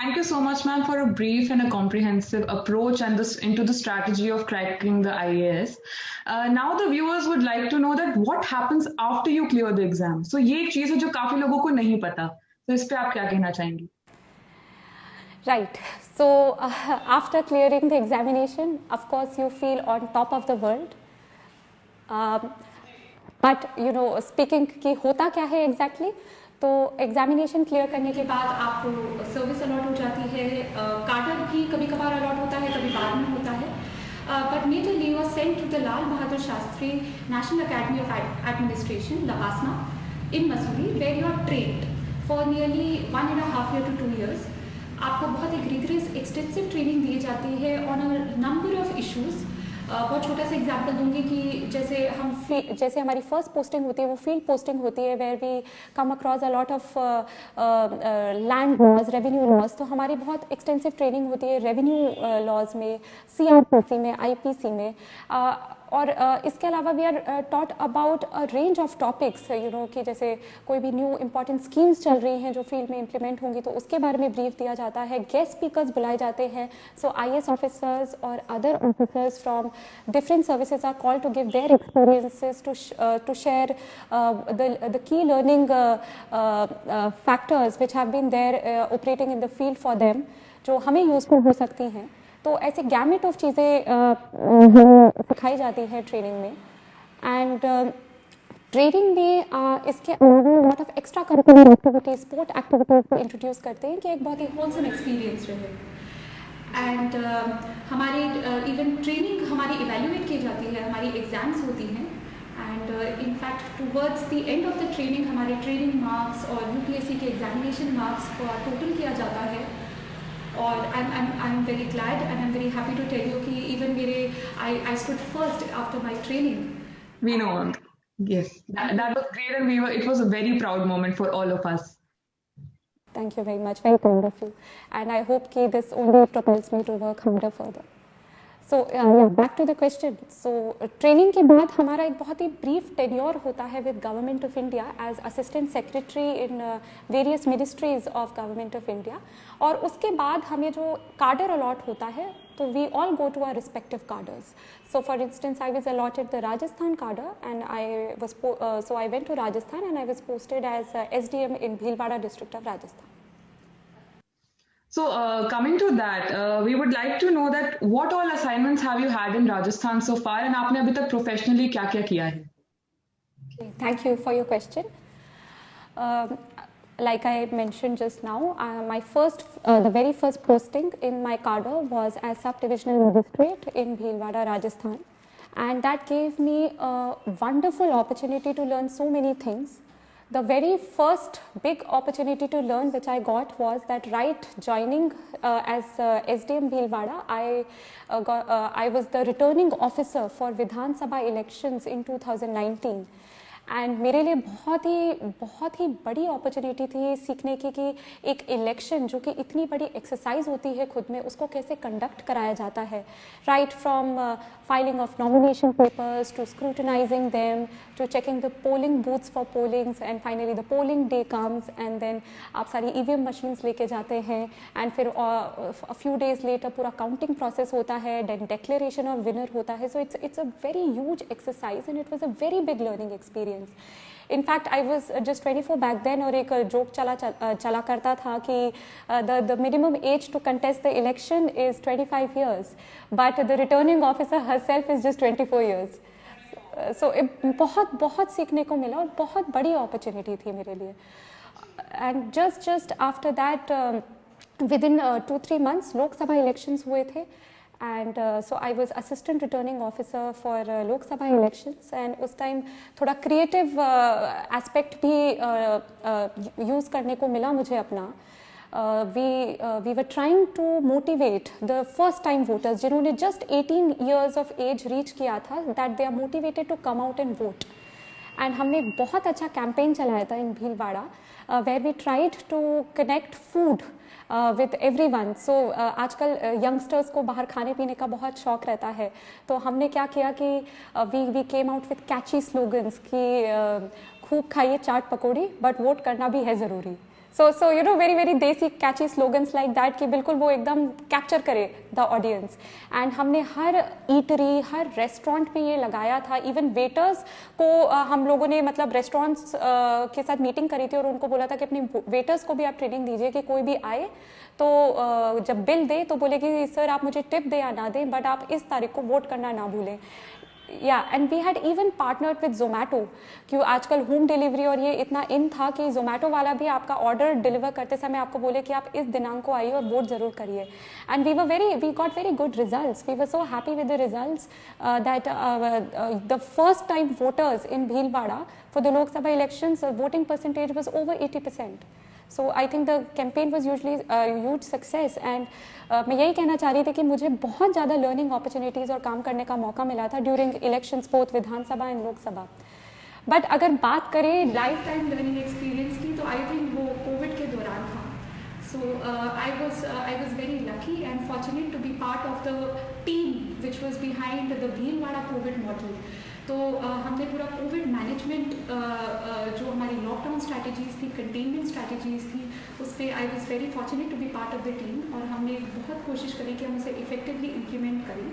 Thank you so much, ma'am, for a brief and a comprehensive approach and this into the strategy of cracking the IAS. Now the viewers would like to know that what happens after you clear the exam. So ये एक चीज है जो काफी लोगों को नहीं पता. तो इस पे आप क्या कहना चाहेंगी? Right. So after clearing the examination, of course, you feel on top of the world. But speaking कि होता क्या है एग्जैक्टली तो एग्जामिनेशन क्लियर करने के बाद आपको सर्विस अलॉट हो जाती है, कार्टर भी कभी कभार अलॉट होता है, कभी बाद में होता है, but majorly you are sent to the Lal Bahadur Shastri national academy of administration लहासना in Mussoorie, where you are trained for nearly 1.5 year to 2 years. आपको बहुत एक रिगरस एक्सटेंसिव ट्रेनिंग दी जाती है on a number of issues. बहुत छोटा सा एग्जांपल दूंगी कि जैसे हमारी फर्स्ट पोस्टिंग होती है वो फील्ड पोस्टिंग होती है, where we come across a lot of land laws, revenue laws. तो हमारी बहुत एक्सटेंसिव ट्रेनिंग होती है रेवेन्यू लॉज में, सीआरपीसी में, आईपीसी में. और इसके अलावा we are taught about a range of topics, कि जैसे कोई भी न्यू इंपॉर्टेंट स्कीम्स चल रही हैं जो फील्ड में इंप्लीमेंट होंगी तो उसके बारे में ब्रीफ दिया जाता है. गेस्ट स्पीकर्स बुलाए जाते हैं, सो आईएएस ऑफिसर्स और other officers from different services are called to give their experiences to share the key learning factors which have been there operating in the field for them, जो हमें useful हो सकती हैं. तो ऐसे gamete of चीज़ें सिखाई जाती है ट्रेनिंग में. एंड ट्रेनिंग में इसके अलावा lot of extra curricular activities, sport activities को इंट्रोड्यूस करते हैं कि एक बहुत ही होलसम एक्सपीरियंस रहे. एंड हमारी इवन ट्रेनिंग हमारी इवेल्युएट की जाती है, हमारी एग्जाम्स होती हैं. And in fact towards the end of the training हमारे ट्रेनिंग मार्क्स और यूपीएससी के एग्जामिनेशन मार्क्स को टोटल किया जाता है. और I'm very glad and I'm very happy to tell you कि even I stood first after my training. We know. Yes, that was great, and it was a very proud moment for all of us. Thank you very much. Very proud of you, and I hope कि this only propels me to work harder further. So back to the question. So training के बाद हमारा एक बहुत ही brief tenure होता है with government of India as assistant secretary in various ministries of government of India. और उसके बाद हमें जो कार्डर अलॉट होता है तो we all go to our respective cadres. So for instance I was allotted the Rajasthan cadre and I went to Rajasthan and I was posted as SDM in Bhilwara district of Rajasthan. So coming to that, we would like to know that what all assignments have you had in Rajasthan so far, and आपने अभी तक professionally क्या-क्या किया है? Okay, thank you for your question. Like I mentioned just now, the very first posting in my cadre was as sub-divisional magistrate in Bhilwara, Rajasthan, and that gave me a wonderful opportunity to learn so many things. The very first big opportunity to learn which I got was that right joining as SDM Bhilwara, I was the returning officer for Vidhan Sabha elections in 2019. And मेरे लिए बहुत ही बड़ी opportunity थी सीखने की कि एक election जो कि इतनी बड़ी एक्सरसाइज होती है खुद में, उसको कैसे कंडक्ट कराया जाता है. Right from filing of nomination papers to scrutinizing them to checking the polling booths for pollings and finally the polling day comes and then आप सारी ईवीएम मशीन्स लेके जाते हैं एंड फिर अ फ्यू डेज लेटर पूरा counting process होता है, then declaration of winner होता है. So it's a very huge exercise and it was a very big learning experience. In fact, I was just 24 back then और एक joke चला करता था कि the minimum age to contest the election is 25 years, but the returning officer herself is just 24 years. So बहुत सीखने को मिला और बहुत बड़ी opportunity थी मेरे लिए. And just after that, within 2-3 months, लोक सभा elections हुए थे. And so I was assistant returning officer for Lok Sabha elections and उस time थोड़ा creative aspect भी use करने को मिला मुझे अपना. We were trying to motivate the first time voters जिन्होंने just 18 years of age reach किया था, that they are motivated to come out and vote. And हमने एक बहुत अच्छा campaign चलाया था in Bhilwara where we tried to connect food with everyone. So आजकल यंगस्टर्स को बाहर खाने पीने का बहुत शौक रहता है, तो हमने क्या किया कि we came out with catchy slogans कि खूब खाइए चाट पकौड़ी बट वोट करना भी है ज़रूरी. So you know, very very desi catchy slogans like that कि बिल्कुल वो एकदम कैप्चर करे द ऑडियंस. एंड हमने हर ईटरी, हर रेस्टोरेंट में ये लगाया था. इवन वेटर्स को हम लोगों ने मतलब रेस्टोरेंट्स के साथ मीटिंग करी थी और उनको बोला था कि अपने वेटर्स को भी आप ट्रेनिंग दीजिए कि कोई भी आए तो जब बिल दे तो बोले कि सर आप मुझे टिप दें या ना दें, बट आप इस तारीख को वोट करना ना भूलें. And we had even partnered with Zomato, क्यों आजकल होम डिलीवरी और ये इतना इन था कि जोमेटो वाला भी आपका ऑर्डर डिलीवर करते समय आपको बोले कि आप इस दिनांक को आइए और वोट जरूर करिए. And we got very good results. We were so happy with the results that the first time voters in Bhilwara for the Lok Sabha elections voting percentage was over 80%. So I think the campaign was usually a huge success. And मैं यही कहना चाह रही थी कि मुझे बहुत ज़्यादा लर्निंग अपॉर्चुनिटीज़ और काम करने का मौका मिला था during elections both Vidhan Sabha and Lok Sabha. But अगर बात करें लाइफ टाइम लर्निंग एक्सपीरियंस की तो आई थिंक वो कोविड के दौरान था. So I was very lucky and fortunate to be part of the team which was behind the Bhilwara COVID model. तो हमने पूरा कोविड मैनेजमेंट जो हमारी लॉकडाउन स्ट्रैटेजीज थी, कंटेनमेंट स्ट्रैटेजीज थी, उस पर I was very fortunate to be part of the team. और हमने बहुत कोशिश करी कि हम उसे इफेक्टिवली इम्प्लीमेंट करें.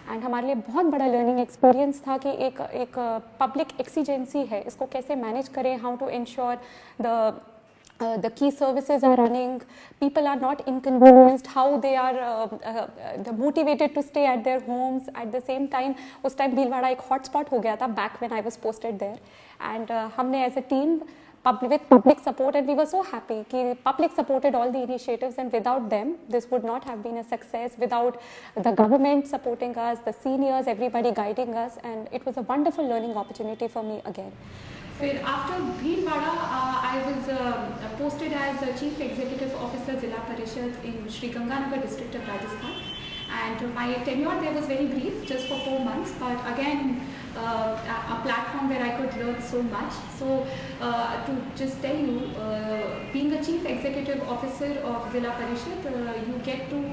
एंड हमारे लिए बहुत बड़ा लर्निंग एक्सपीरियंस था कि एक पब्लिक एक्सीजेंसी है, इसको कैसे मैनेज करें, how to ensure the key services are running, people are not inconvenienced, how they are motivated to stay at their homes. At the same time, उस time भीलवाड़ा एक hotspot हो गया था back when I was posted there. And हमने as a team with public support, and we were so happy कि public supported all the initiatives, and without them this would not have been a success. Without the government supporting us, the seniors, everybody guiding us, and it was a wonderful learning opportunity for me again. फिर after Bhilwara I was posted as chief executive officer Zila Parishad in Sriganganagar district of Rajasthan. And my tenure there was very brief, just for 4 months, but again a platform where I could learn so much. So to just tell you, being a chief executive officer of Zilla Parishad, you get to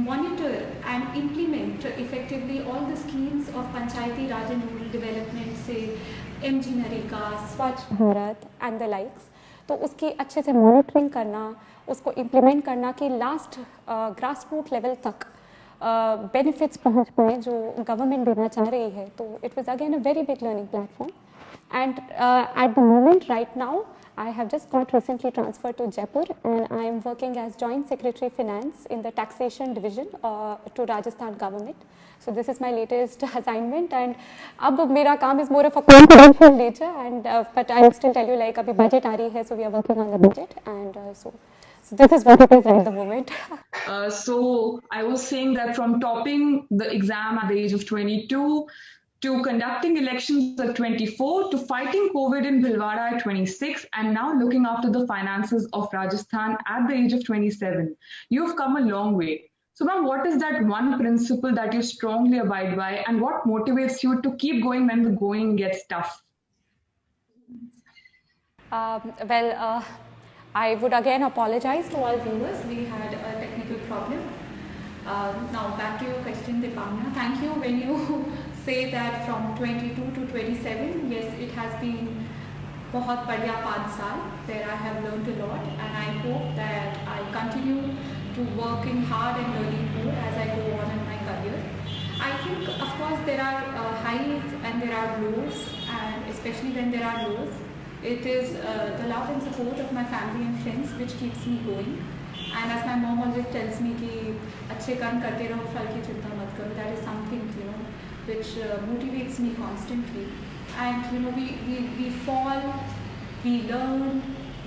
monitor and implement effectively all the schemes of Panchayati Raj and Rural Development, say MG Nareka, स्वच्छ Bharat and the likes. तो उसकी अच्छे से monitoring करना, उसको implement करना कि last grass root level तक बेनिफिट्स पहुंच पाए जो गवर्नमेंट देना चाह रही है. तो it was again a very big learning platform. And at the moment right now I have just got recently transferred to Jaipur, and I am working as Joint Secretary Finance in the Taxation Division to Rajasthan government. So this is my latest assignment, and अब मेरा काम is more of a confidential nature, and but I will still tell you like अभी budget आ रही है, so we are working on the budget, and so this is what it is at the moment. So I was saying that from topping the exam at the age of 22 to conducting elections at 24 to fighting COVID in Bhilwara at 26 and now looking after the finances of Rajasthan at the age of 27. You've come a long way. So ma'am, what is that one principle that you strongly abide by, and what motivates you to keep going when the going gets tough? I would again apologize to all viewers. we had a technical problem. Now back to your question, Dipamna. Thank you. When you say that from 22 to 27, yes, it has been बहुत बढ़िया 5 साल where I have learned a lot, and I hope that I continue to working hard and learning more as I go on in my career. I think, of course, there are highs and there are lows, and especially when there are lows, it is the love and support of my family and friends which keeps me going. And as my mom always tells me कि अच्छे कर्म करते रहो, फल की चिंता मत करो. That is something, which motivates me constantly. And we fall, we learn,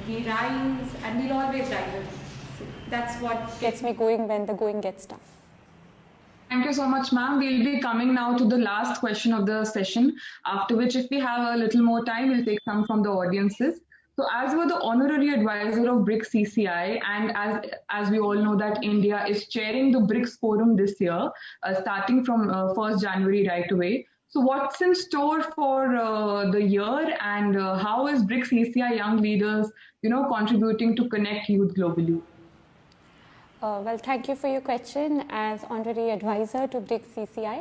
we rise, and we'll always rise. So that's what gets me going when the going gets tough. Thank you so much, ma'am. We'll be coming now to the last question of the session, after which, if we have a little more time, we'll take some from the audiences. So as you are the honorary advisor of BRICS CCI, and as we all know that India is chairing the BRICS Forum this year, starting from 1st January right away. So what's in store for the year, and how is BRICS CCI Young Leaders, contributing to connect youth globally? Well, thank you for your question. As honorary advisor to BRICS CCI,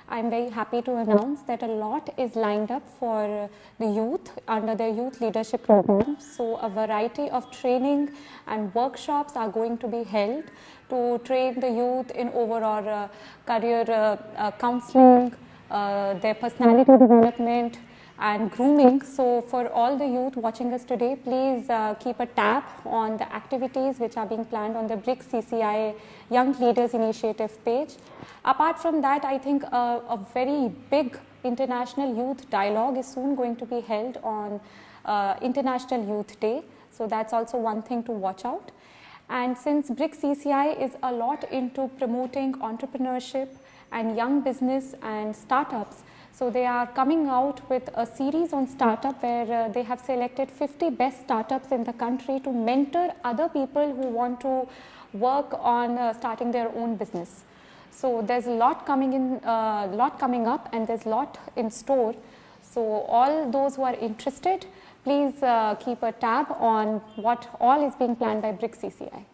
I'm very happy to announce that a lot is lined up for the youth under their youth leadership program. So a variety of training and workshops are going to be held to train the youth in overall career counseling, their personality development and grooming. So for all the youth watching us today, please keep a tab on the activities which are being planned on the BRICS CCI Young Leaders Initiative page. Apart from that, I think a very big international youth dialogue is soon going to be held on International Youth Day. So that's also one thing to watch out. And since BRICS CCI is a lot into promoting entrepreneurship and young business and startups, so they are coming out with a series on startup where they have selected 50 best startups in the country to mentor other people who want to work on starting their own business. So there's a lot coming in, lot coming up, and there's a lot in store. So all those who are interested, please keep a tab on what all is being planned by BRICS CCI.